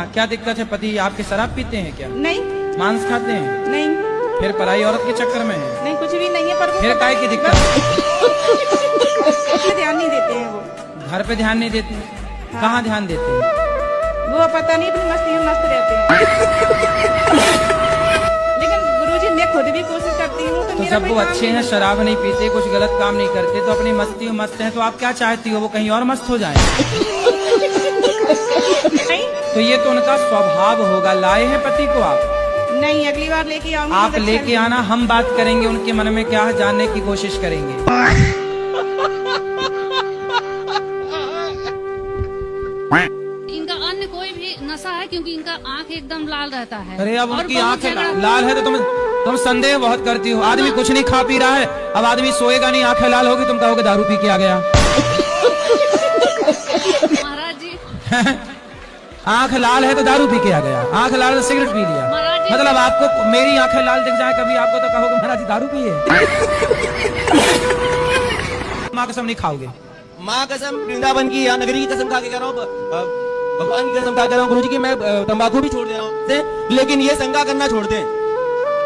क्या दिक्कत है? पति आपके शराब पीते हैं क्या? नहीं। मांस खाते हैं? नहीं। फिर पराई औरत के चक्कर में है? नहीं, कुछ भी नहीं है। पर फिर काय की दिक्कत? ध्यान नहीं देते हैं वो। घर पे ध्यान नहीं देते? हाँ। कहाँ ध्यान देते हैं? वो पता नहीं, अपनी मस्ती में मस्त रहते हैं। लेकिन गुरुजी, मैं खुद भी कोशिश करती हूँ। तो जब वो अच्छे हैं, शराब नहीं पीते, कुछ गलत काम नहीं करते, तो अपनी मस्ती में मस्त हैं, तो आप क्या चाहती हो? वो कहीं और मस्त हो जाए? तो ये तो उनका स्वभाव होगा। लाए हैं पति को आप? नहीं, अगली बार लेके आऊंगी। आप लेके आना, हम बात करेंगे उनके मन में क्या है, जानने की कोशिश करेंगे। इनका अन्य कोई भी नशा है, क्योंकि इनका आंख एकदम लाल रहता है। अरे अब और उनकी बहुत आंखें झगड़ा- लाल है तो तुम संदेह बहुत करती हो। आदमी कुछ नहीं खा पी रहा है, अब आदमी सोएगा नहीं, आंखें लाल होगी, तुम कहोगे दारू पी के आ गया। महाराज जी, आंख लाल है तो दारू पी के आ गया, आंख लाल है तो सिगरेट पी लिया। महाराज जी, मतलब आपको मेरी आंखें लाल दिख जाए कभी आपको, तो कहोगे महाराज जी दारू पिए। माँ कसम नहीं खाओगे? माँ कसम, वृंदावन की या नगरी की कसम खा के कह रहा हूँ, भगवान की कसम खा के कह रहा हूँ गुरुजी की, मैं तंबाकू भी छोड़ दे रहा हूँ, लेकिन ये संगा करना छोड़ दे,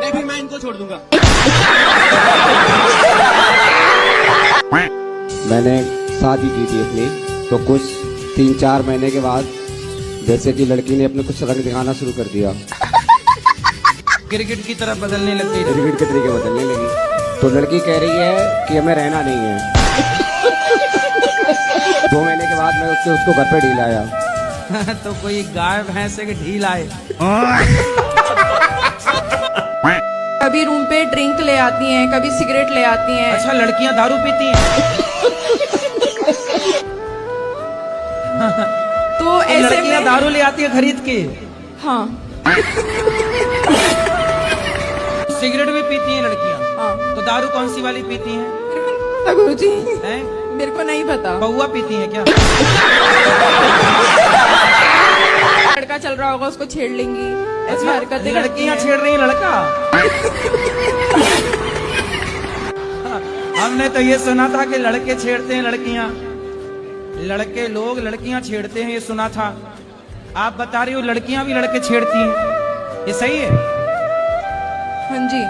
नहीं फिर मैं इनको छोड़ दूंगा। मैंने शादी की थी अपनी, तो कुछ 3-4 महीने के बाद जैसे कि लड़की ने अपने कुछ रंग दिखाना शुरू कर दिया, गिरगिट की तरफ बदलने लग गई। गिरगिट के तरीके बदलने लगी। तो लड़की कह रही है कि हमें रहना नहीं है। 2 महीने के बाद मैं उसको घर पे ढील आया। तो कोई गाय भैंस के ढील आए। कभी रूम पे ड्रिंक ले आती हैं, कभी सिगरेट ले आती हैं। अच्छा, लड़कियां दारू पीती हैं? तो ऐसे लड़कियां में दारू ले आती है खरीद के? हाँ सिगरेट भी पीती हैं लड़कियां? हाँ। तो दारू कौन सी वाली पीती हैं? गुरुजी, हैं? मेरे को नहीं पता। पौवा पीती हैं क्या? लड़का चल रहा होगा, उसको छेड़ लेंगी, ऐसी हरकतें लड़कियां छेड़ रही हैं लड़का? हमने तो ये सुना था कि लड़के छेड़ते हैं लड़कियां, लड़के लोग लड़कियां छेड़ते हैं, ये सुना था। आप बता रही हो लड़कियां भी लड़के छेड़ती हैं, ये सही है? हाँ जी।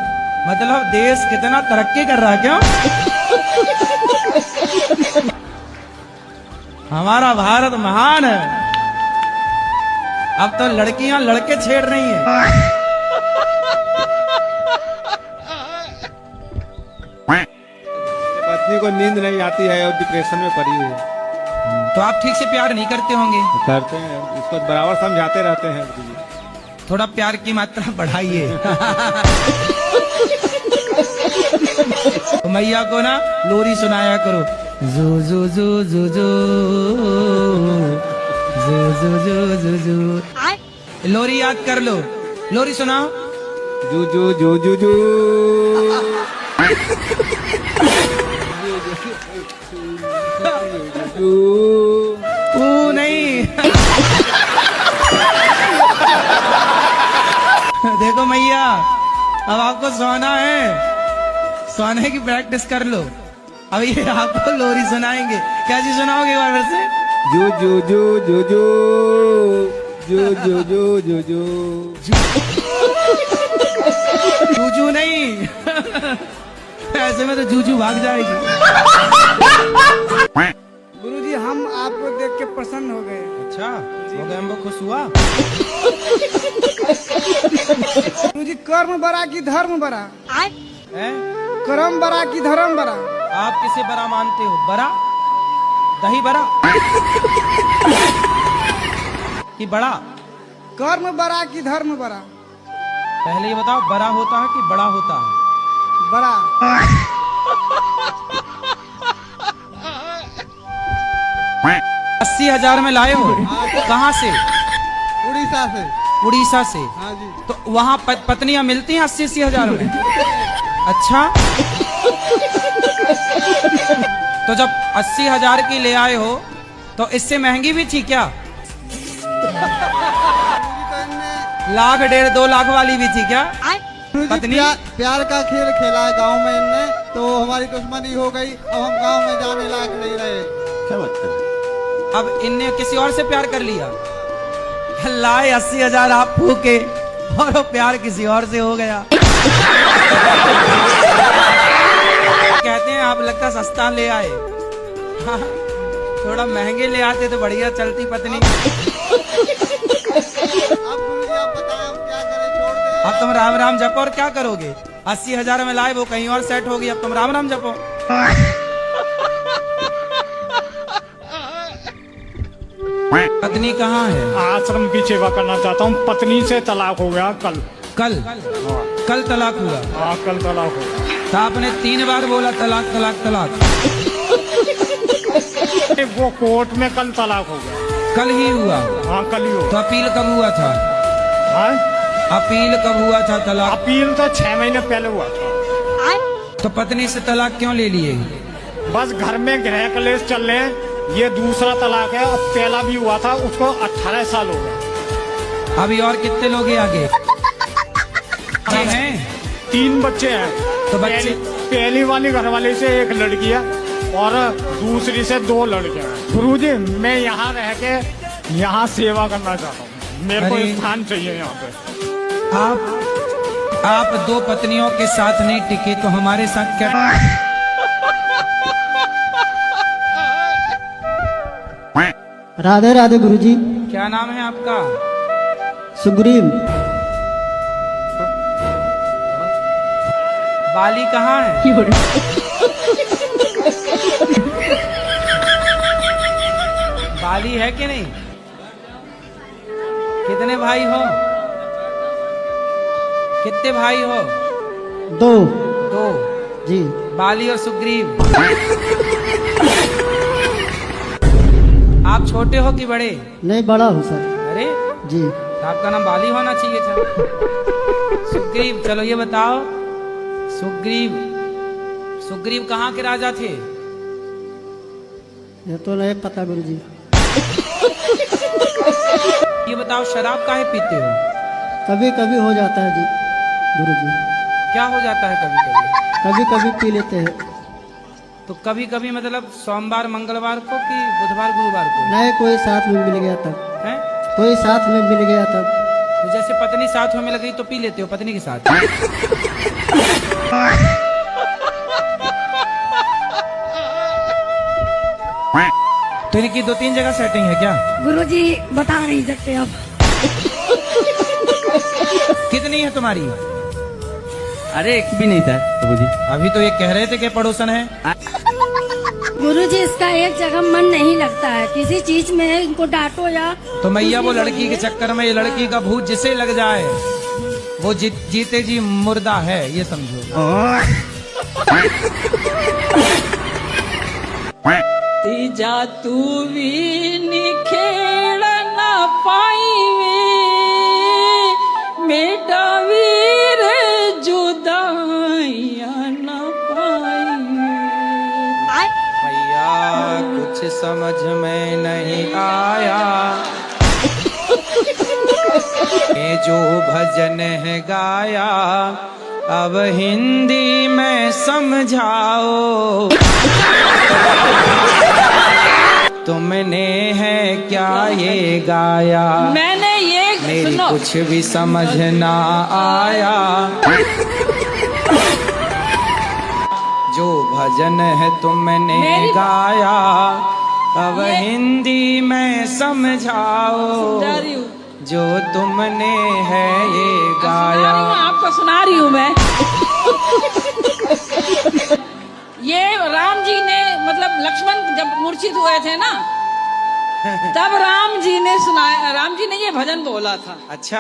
मतलब देश कितना तरक्की कर रहा है क्यों? हमारा भारत महान है। अब तो लड़कियां लड़के छेड़ रही हैं। पत्नी को नींद नहीं आती है और डिप्रेशन में पड़ी हुई है। तो आप ठीक से प्यार नहीं करते होंगे? करते हैं, इसको बराबर समझाते रहते हैं। थोड़ा प्यार की मात्रा बढ़ाइए। तो मैया को ना लोरी सुनाया करो। जू जू जू जू जू जू जू जू जू जू। लोरी याद कर लो, लोरी सुनाओ। जू जू जू जू जू। तू नहीं। देखो मैया, अब आपको सोना है, सोने की प्रैक्टिस कर लो। अब ये आपको लोरी सुनाएंगे। कैसी सुनाओगे एक बार फिर से? जू जू जू जू जू जू जू जू जू जू। जूजू नहीं। ऐसे में तो जूजू भाग जाएगी। गुरुजी, हम आपको देख के प्रसन्न हो गए। अच्छा, हो गए, हमको खुश हुआ। गुरुजी, कर्म बड़ा की धर्म बड़ा? हैं? कर्म बड़ा की धर्म बड़ा? आप किसे बड़ा मानते हो? बड़ा दही बड़ा कि बड़ा? कर्म बड़ा की धर्म बड़ा? पहले ये बताओ, बड़ा होता है कि बड़ा होता है? बड़ा। 80,000 में लाए हो? कहाँ से? उड़ीसा से। उड़ीसा से? हाँ जी। तो वहाँ पत्नियां मिलती हैं 80,000 में? अच्छा, तो जब 80,000 की ले आए हो तो इससे महंगी भी थी क्या? लाख 1.5-2 लाख वाली भी थी क्या पत्नी? प्यार का खेल खेला है गांव में इनने, तो हमारी दुश्मनी हो गई। अब हम गांव में जाने लायक नहीं रहे। क्या बात कर रहे हैं? अब इनने किसी और से प्यार कर लिया लाए 80,000 आप फूके और वो प्यार किसी और से हो गया। कहते हैं आप लगता सस्ता ले आए। हाँ, थोड़ा महंगे ले आते तो बढ़िया चलती पत्नी। अब गुरुजी आप बताएं हम क्या करें, छोड़ दें? अब तुम राम राम जपो और क्या करोगे? 80,000 में लाए, वो कहीं और सेट होगी, अब तुम राम राम जपो। पत्नी कहाँ है? आश्रम की सेवा करना चाहता हूँ। पत्नी से तलाक हो गया कल। कल तलाक हुआ? हाँ, कल तलाक हो गया। तो आपने 3 बार बोला तलाक तलाक तलाक। वो कोर्ट में कल तलाक हो गया। कल ही हुआ? हाँ, कल ही हो। तो अपील कब हुआ था? हाँ? अपील कब हुआ था तलाक? अपील तो 6 महीने पहले हुआ था। तो पत्नी से तलाक क्यों ले लिए? बस घर में गृह कलेश चल रहे हैं। ये दूसरा तलाक है। अब पहला भी हुआ था, उसको 18 साल हो गए। अभी और कितने लोग हैं आगे? हैं 3 बच्चे हैं। तो बच्चे पहली वाली घरवाली से 1 लड़की है और दूसरी से 2 लड़के हैं। गुरुजी, मैं यहाँ रह के यहाँ सेवा करना चाहता हूँ। मेरे को अरे। स्थान चाहिए यहाँ पे। आप 2 पत्नियों के साथ नहीं टिके तो हमारे साथ क्या? राधे राधे गुरुजी। क्या नाम है आपका? सुग्रीव। बाली कहाँ है? बाली है कि नहीं? कितने भाई हो? कितने भाई हो? 2 जी। बाली और सुग्रीव। आप छोटे हो कि बड़े? नहीं, बड़ा हूँ सर। अरे जी। तो आपका नाम बाली होना चाहिए था। सुग्रीव, चलो ये बताओ, सुग्रीव कहाँ के राजा थे? ये तो नहीं पता गुरुजी। ये बताओ, शराब काहे पीते हो? कभी कभी हो जाता है जी गुरुजी। क्या हो जाता है कभी कभी? कभी कभी पी लेते हैं। तो कभी कभी मतलब सोमवार मंगलवार को कि बुधवार गुरुवार को? नहीं, कोई साथ में मिल गया तब। हैं? कोई साथ में मिल गया तब। तो जैसे पत्नी साथ में मिल गई तो पी लेते हो पत्नी के साथ? तो इनकी 2-3 जगह सेटिंग है क्या? गुरुजी बता नहीं सकते अब। कितनी है तुम्हारी? अरे एक भी नहीं था गुरुजी। अभी तो ये कह रहे थे कि पड़ोसन है। गुरुजी इसका एक जगह मन नहीं लगता है, किसी चीज में इनको डांटो या तो मैया वो लड़की के चक्कर में ये लड़की का भूत जिसे लग जाए वो जीते जी मुर्दा है, ये समझो। तीजा तू भी निखेड़ ना पाई मेरा वीर जुदाइया ना पाई। मैया कुछ समझ में नहीं आया, ये जो भजन है गाया अब हिंदी में समझाओ। तुमने है क्या ये गाया? मैंने ये मेरी सुनो। कुछ भी समझ ना आया। जो भजन है तुमने मेरी- गाया अब ये- हिंदी में समझाओ। सुना रही हूँ। जो तुमने है ये गाया। आपको सुना रही हूँ मैं। ये राम जी ने मतलब लक्ष्मण जब मूर्छित हुए थे ना तब राम जी ने सुनाया, राम जी ने ये भजन बोला था। अच्छा,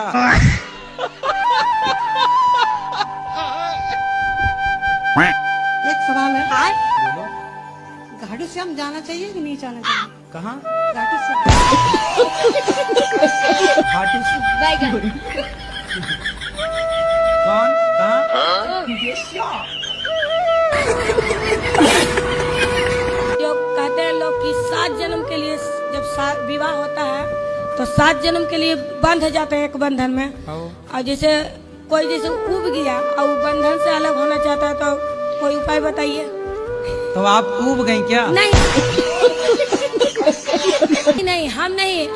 एक सवाल है, घाटू श्याम जाना चाहिए कि नहीं जाना चाहिए? कहाँ? घाटू श्याम। घाटू श्याम? कौन? कहाँ? जो कहते हैं लोग कि 7 जन्म के लिए जब विवाह होता है तो 7 जन्म के लिए बंध जाते हैं एक बंधन में। और जैसे कोई जैसे उब गया और वो बंधन से अलग होना चाहता है तो कोई उपाय बताइए। तो आप ऊब गई क्या? नहीं नहीं, हम नहीं,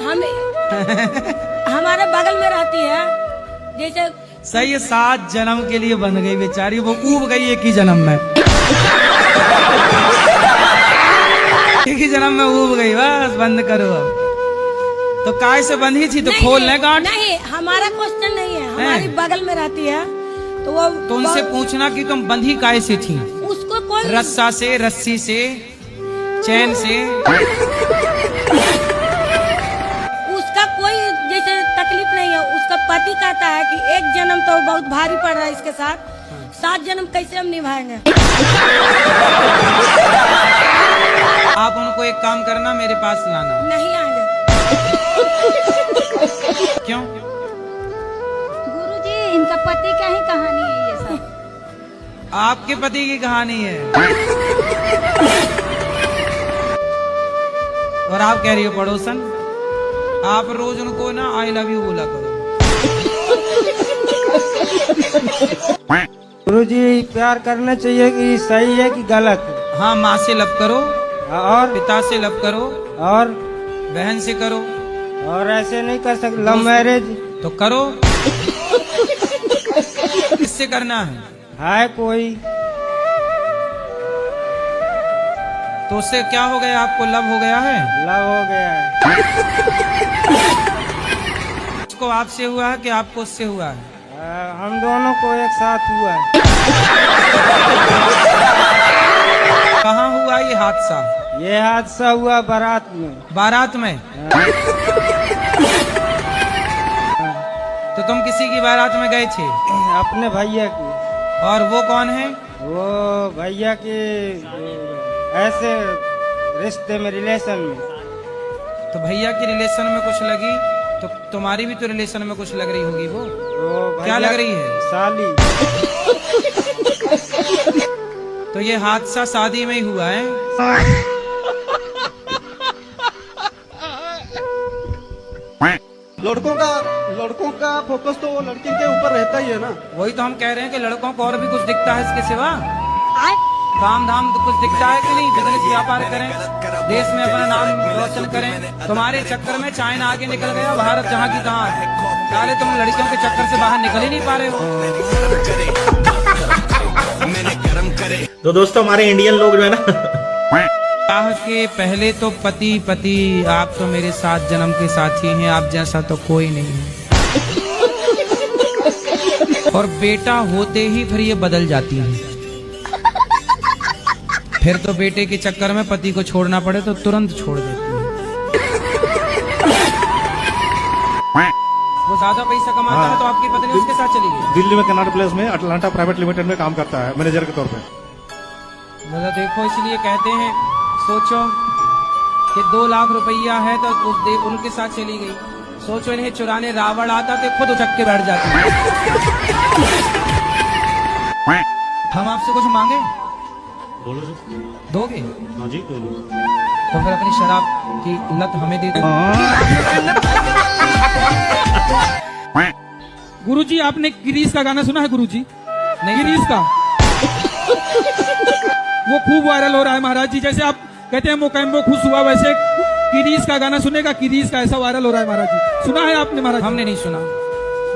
हमारे बगल में रहती है, जैसे सही है, 7 जन्म के लिए बन गई बेचारी, वो ऊब गई एक ही जन्म में। एक ही जन्म में ऊब गई, बस बंद करो अब। तो काय से बंधी थी तो नहीं, खोल ले गांठ। नहीं, हमारा क्वेश्चन नहीं है, हमारी बगल में रहती है तो वो तो उनसे पूछना कि तुम बंधी काय से थी? उसको कोई रस्सा से, रस्सी से, चैन से? उसका कोई जैसे तकलीफ नहीं है। उसका पति कहता है कि एक जन्म तो बहुत भारी पड़ रहा है इसके साथ, 7 जन्म कैसे हम निभाएंगे। आप उनको एक काम करना, मेरे पास लाना। नहीं आएंगे। क्यों? गुरुजी, इनका पति का ही कहानी है ये सब। आपके पति की कहानी है और आप कह रही हो पड़ोसन। आप रोज उनको ना आई लव यू बोला करो। गुरुजी, प्यार करना चाहिए कि सही है कि गलत? हाँ, माँ से लव करो, और पिता से लव करो, और बहन से करो। और ऐसे नहीं कर सकते, लव मैरिज तो करो। किससे करना है कोई? तो उससे क्या हो गया? आपको लव हो गया है? लव हो गया है। उसको आपसे हुआ है कि आपको उससे हुआ है? हम दोनों को एक साथ हुआ है। कहाँ हुआ ये हादसा? ये हादसा हुआ बारात में। बारात में? तो तुम किसी की बारात में गए थे? अपने भैया की। और वो कौन है? वो भैया के ऐसे रिश्ते में, रिलेशन में। तो भैया की रिलेशन में कुछ लगी तो तुम्हारी भी तो रिलेशन में कुछ लग रही होगी। वो क्या लग रही है? साली। तो ये हादसा शादी में ही हुआ है? लड़कों का फोकस तो लड़की के ऊपर रहता ही है ना। वही तो हम कह रहे हैं कि लड़कों को और भी कुछ दिखता है इसके सिवा। काम धाम तो कुछ दिखता है कि नहीं? बिजनेस व्यापार करें, देश में अपना नाम रोशन करें। तुम्हारे चक्कर में चाइना आगे निकल गया, भारत जहाँ की तहाँ। साले तुम लड़कियों के चक्कर से बाहर निकल ही नहीं पा रहे हो। तो दोस्तों, हमारे इंडियन लोग जो है ना, विवाह के पहले तो पति पति, आप तो मेरे 7 जन्म के साथी हैं, आप जैसा तो कोई नहीं है। और बेटा होते ही फिर ये बदल जाती है। फिर तो बेटे के चक्कर में पति को छोड़ना पड़े तो तुरंत छोड़ देती है। वो ज्यादा पैसा कमाता है तो आपकी पत्नी उसके साथ चली गई। दिल्ली में कनाट प्लेस में अटलांटा प्राइवेट लिमिटेड में काम करता है, मैनेजर के तौर पे। मतलब देखो, इसलिए कहते हैं, सोचो कि 2 लाख रुपया है तो उनके साथ चली गई। सोचो, इन्हें चुराने रावण आता तो खुद उचक के बैठ जाती। हम आपसे कुछ मांगे? दोगे? हाँ जी, तो फिर अपनी शराब की लत हमें दे दो। गुरुजी, आपने गिरीश का गाना सुना है? गुरुजी, नहीं, गिरीश का वो खूब वायरल हो रहा है महाराज जी। जैसे आप कहते हैं मोकैम्बो खुश हुआ, वैसे गिरीश का गाना सुनेगा। गिरीश का ऐसा वायरल हो रहा है महाराज जी। सुना है आपने महाराज? हमने नहीं सुना।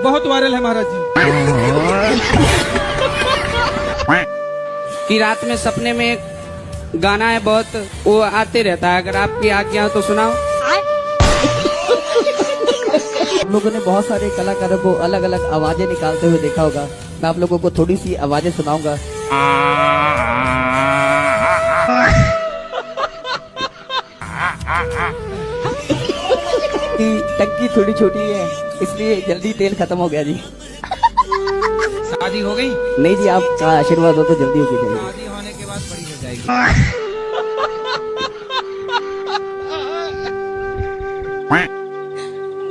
बहुत वायरल है महाराज जी। कि रात में सपने में गाना है बहुत, वो आते रहता है। अगर आपकी आज्ञा हो तो सुनाओ। हम लोगों ने बहुत सारे कलाकारों को अलग अलग आवाजें निकालते हुए देखा होगा। मैं आप लोगों को थोड़ी सी आवाजें सुनाऊंगा। टंकी थोड़ी छोटी है, इसलिए जल्दी तेल खत्म हो गया जी। शादी हो गई? नहीं जी, आपका आशीर्वाद हो तो जल्दी होगी जाएगी। शादी होने के बाद बड़ी हो जाएगी।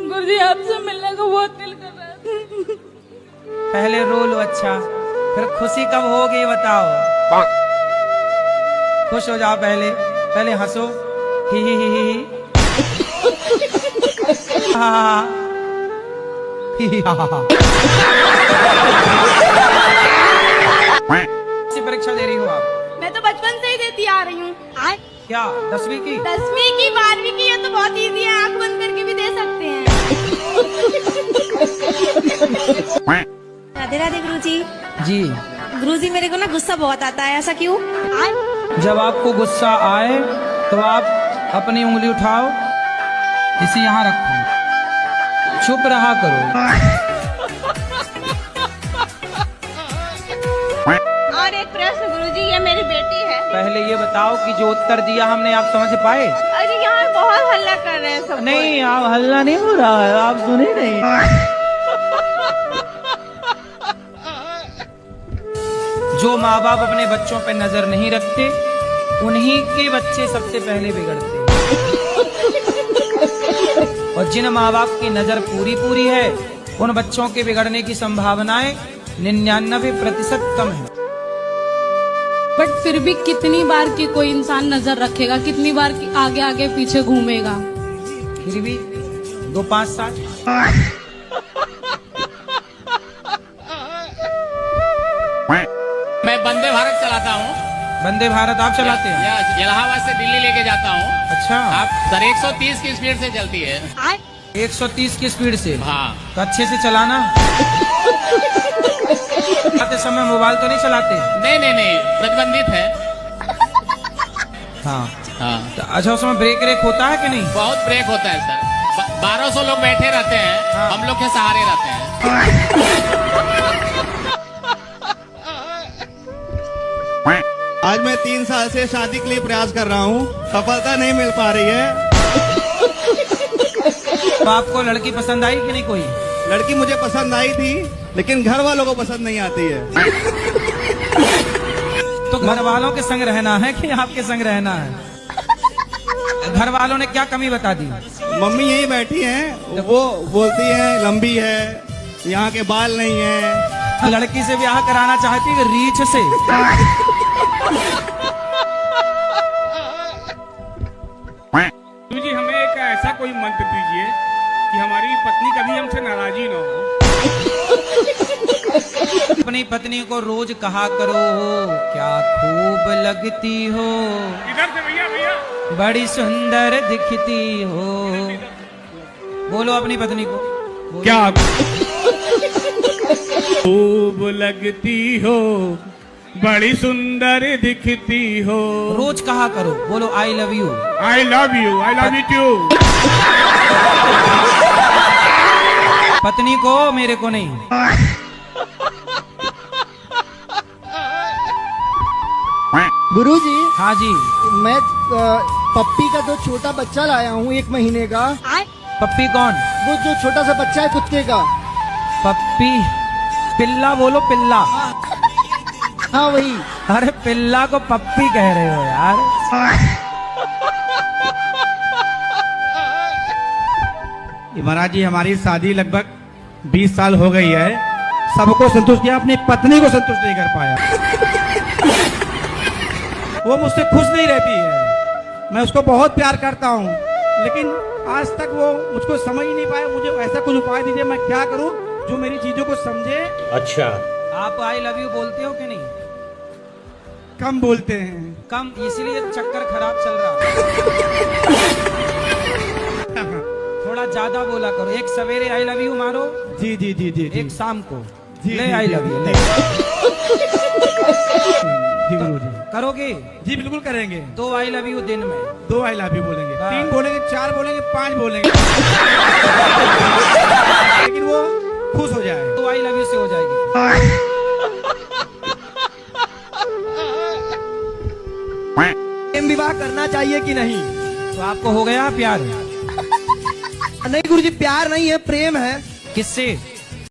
गुरुजी, आपसे मिलने को बहुत दिल कर रहा है। पहले रो लो, अच्छा, फिर खुशी कब होगी बताओ। खुश हो जाओ, पहले हंसो, ही ही ही ही। परीक्षा दे रही हो आप? मैं तो बचपन से ही देती आ रही हूँ। क्या 10वीं की? 10वीं की, 12वीं की, ये तो बहुत इजी है, आंख बंद करके भी दे सकते हैं। राधे राधे गुरुजी। जी, गुरुजी मेरे को ना गुस्सा बहुत आता है, ऐसा क्यों? जब आपको गुस्सा आए तो आप अपनी उंगली उठाओ, इसे यहाँ रखो, चुप रहा करो। और एक प्रश्न गुरुजी, ये मेरी बेटी है। पहले ये बताओ कि जो उत्तर दिया हमने आप समझ पाए? अरे यहाँ बहुत हल्ला कर रहे हैं सब। नहीं, आप हल्ला नहीं हो रहा है, आप सुने नहीं। जो माँ बाप अपने बच्चों पे नजर नहीं रखते, उन्हीं के बच्चे सबसे पहले बिगड़ते हैं। और जिन माँ बाप की नजर पूरी है, उन बच्चों के बिगड़ने की संभावनाएं 99% कम है। बट फिर भी कितनी बार की कोई इंसान नजर रखेगा, कितनी बार की आगे आगे पीछे घूमेगा? फिर भी 2-5 साल। मैं वंदे भारत चलाता हूँ। वंदे भारत आप चलाते हैं? इलाहाबाद से दिल्ली लेके जाता हूँ। अच्छा, आप सर 130 की स्पीड से चलती है। 130 की स्पीड से? हाँ। तो अच्छे से चलाना। आते समय मोबाइल तो नहीं चलाते? नहीं, प्रतिबंधित है। हाँ। हाँ। तो अच्छा, उसमें ब्रेक व्रेक होता है कि नहीं? बहुत ब्रेक होता है सर। 1200 लोग बैठे रहते हैं। हाँ। हम लोग के सहारे रहते हैं। आज मैं 3 साल से शादी के लिए प्रयास कर रहा हूँ, सफलता नहीं मिल पा रही है। तो आपको लड़की पसंद आई कि नहीं कोई? लड़की मुझे पसंद आई थी, लेकिन घर वालों को पसंद नहीं आती है। तो घर वालों के संग रहना है कि आपके संग रहना है? घर वालों ने क्या कमी बता दी? मम्मी यही बैठी हैं, वो बोलती हैं लंबी है, यहाँ के बाल नहीं है। लड़की से ब्याह कराना चाहती है रीछ से? जी हमें एक ऐसा कोई मंत्र दीजिए कि हमारी पत्नी कभी हमसे नाराजी ना हो। अपनी पत्नी को रोज कहा करो, क्या खूब लगती हो, इधर से भैया बड़ी सुंदर दिखती हो। बोलो अपनी पत्नी को, बोलो। क्या खूब लगती हो, बड़ी सुंदर दिखती हो। रोज कहा करो, बोलो I love you. I love you, I love you too. पत्नी को, मेरे को नहीं। गुरुजी, हाँ जी। मैं पप्पी का जो छोटा बच्चा लाया हूँ 1 महीने का। पप्पी कौन? वो जो छोटा सा बच्चा है कुत्ते का। पप्पी? पिल्ला बोलो, पिल्ला। हाँ वही। अरे पिल्ला को पप्पी कह रहे हो यार। महाराज जी, हमारी शादी लगभग 20 साल हो गई है। सबको संतुष्ट किया, अपनी पत्नी को संतुष्ट नहीं कर पाया। वो मुझसे खुश नहीं रहती है। मैं उसको बहुत प्यार करता हूँ, लेकिन आज तक वो मुझको समझ ही नहीं पाया। मुझे ऐसा कुछ उपाय दीजिए, मैं क्या करूँ जो मेरी चीजों को समझे। अच्छा, आप आई लव यू बोलते हो कि नहीं? कम बोलते हैं। कम, इसीलिए चक्कर खराब चल रहा है। थोड़ा ज्यादा बोला करो। एक सवेरे आई लव यू मारो। जी जी जी जी जी। एक शाम को जी, ले जी, आई जी, लव यू। जी। जी गुरुजी। करोगे? जी बिल्कुल करेंगे। 2 आई लव यू दिन में। 2 आई लव यू बोलेंगे, हाँ। 3 बोलेंगे, 4 बोलेंगे, 5 बोलेंगे। लेकिन वो खुश हो जाए। 2 आई लव यू से हो जाएगी। प्रेम विवाह करना चाहिए कि नहीं? तो आपको हो गया प्यार? नहीं गुरुजी, प्यार नहीं है, प्रेम है। किससे?